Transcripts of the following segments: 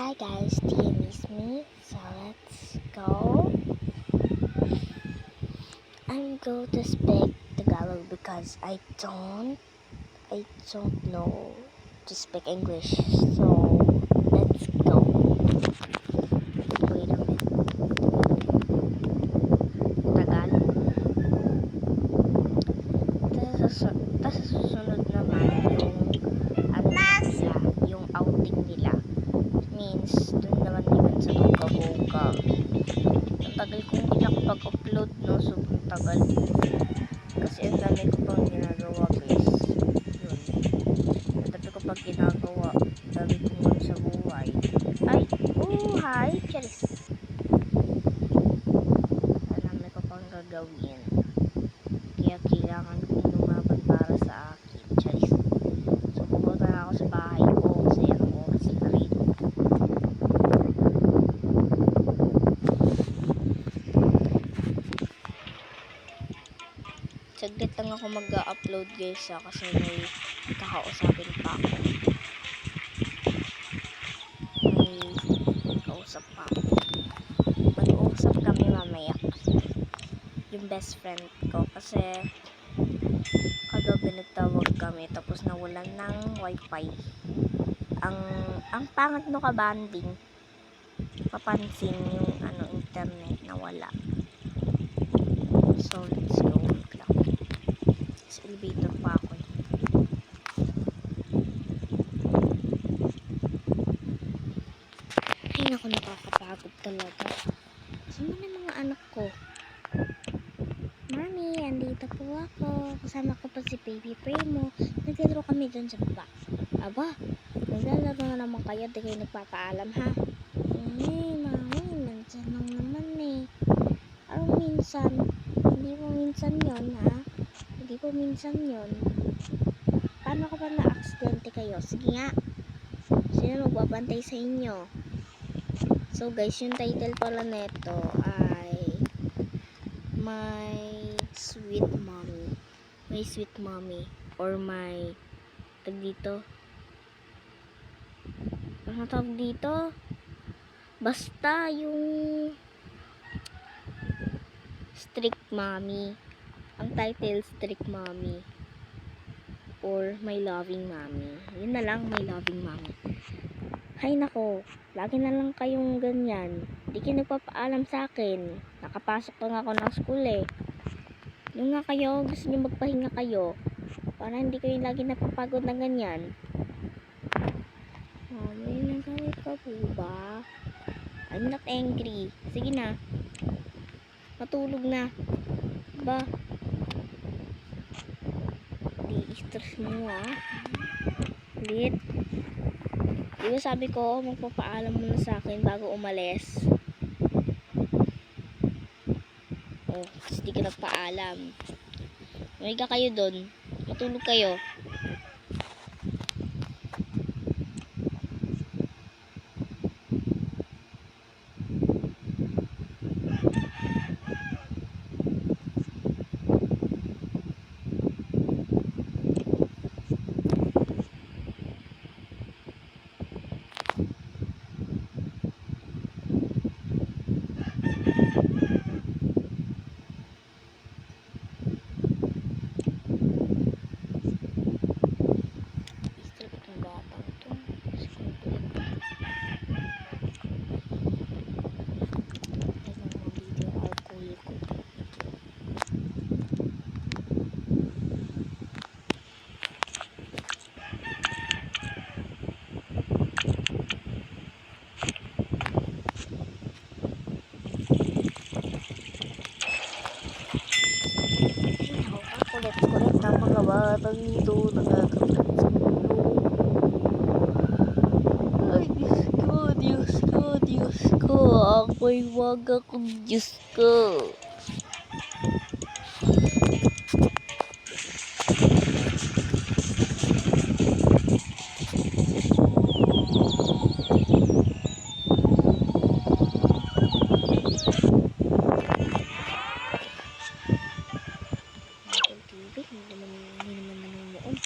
Hi guys, do you miss me? So let's go. I'm going to speak Tagalog because I don't know to speak English. So let's go. Wait a minute. Tagal. Tas susunod naman yung outing nila. Means dun naman sa Buka-Buka. Ang tagal kong hindi nakapag-upload, no? Sobrang tagal. Kasi ang dami ko pang ginagawa, guys. Yun. Ang dami ko pang ginagawa. Ang dami kong sa buhay. Ay! Hi! Charis! Ang dami ko pang gagawin. Kaya kailangan kong lumaban para sa akin. Charis! So, pupunta na ako sa bahay ko. Kasi anong oras na rin. Saglit lang ako mag-upload guys kasi may kakausapin pa ako. May kausap pa ako. Mag-uusap kami mamaya. Yung best friend ko kasi kagabi nagtawag kami tapos nawalan ng wifi. Ang pangit no ka-banding. Papansin yung internet na wala. So let's go. Sa elevator pa ako. Ay naku, nakakapagod talaga. Saan na mga anak ko? Mami, andito po ako. Kasama ko pa si Baby Primo. Naglalaro kami dun sa baba. Aba, naglalaro na naman kayo. Di kayo nagpapaalam ha? Mami, nandyan lang naman eh. Anong minsan? Hindi po minsan yon ha? Hindi po minsan yon. Paano ka pa na-aksidente kayo? Sige nga. Sino magbabantay sa inyo? So guys, yung title pala neto ay My Sweet Mommy. My Sweet Mommy. Or my tag dito. Ano tawag dito? Basta yung Strict Mommy. Ang title Strict Mommy. Or My Loving Mommy. Yun na lang, My Loving Mommy. Hay nako, lagi na lang kayong ganyan. Di kayo nagpapaalam sa akin. Nakapasok pa nga ako ng school eh. Yung nga kayo, gusto nyo magpahinga kayo. Para hindi kayo lagi napapagod na ganyan. Mami, nagalit ka po ba? I'm not angry. Sige na. Matulog na. Ba? Di-stress mo ah. Ulit. Diba sabi ko, magpapaalam muna sa akin bago umalis. Oh, kasi di ka nagpaalam. Umiga kayo dun. Matulog kayo. Kulit-kulit ng mga batang ito, nakakapit sa ulo. Ay, Diyos ko, ako'y wag akong Diyos ko. Hindi naman nanonood.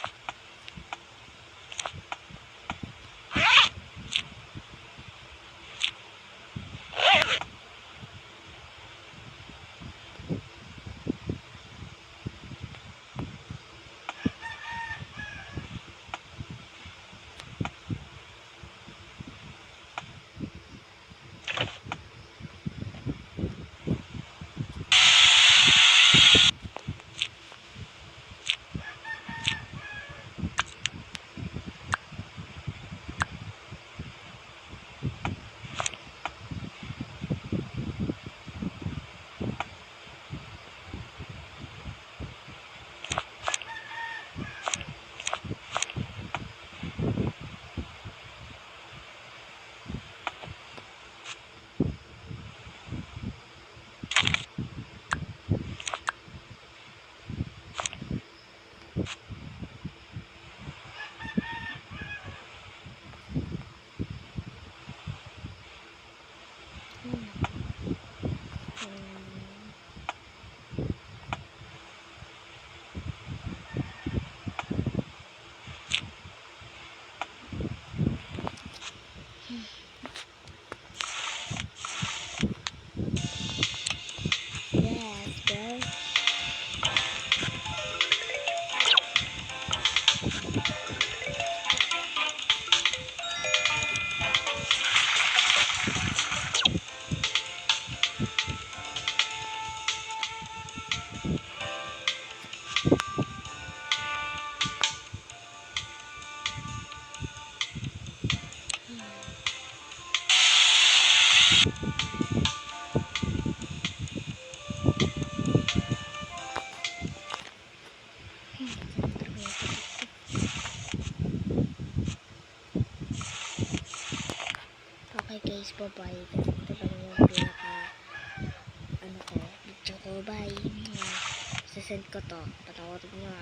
Okay guys, bye-bye. Ito lang yung pinaka ano ko, video ko. Bye. Sasend ko to. Patawarin nyo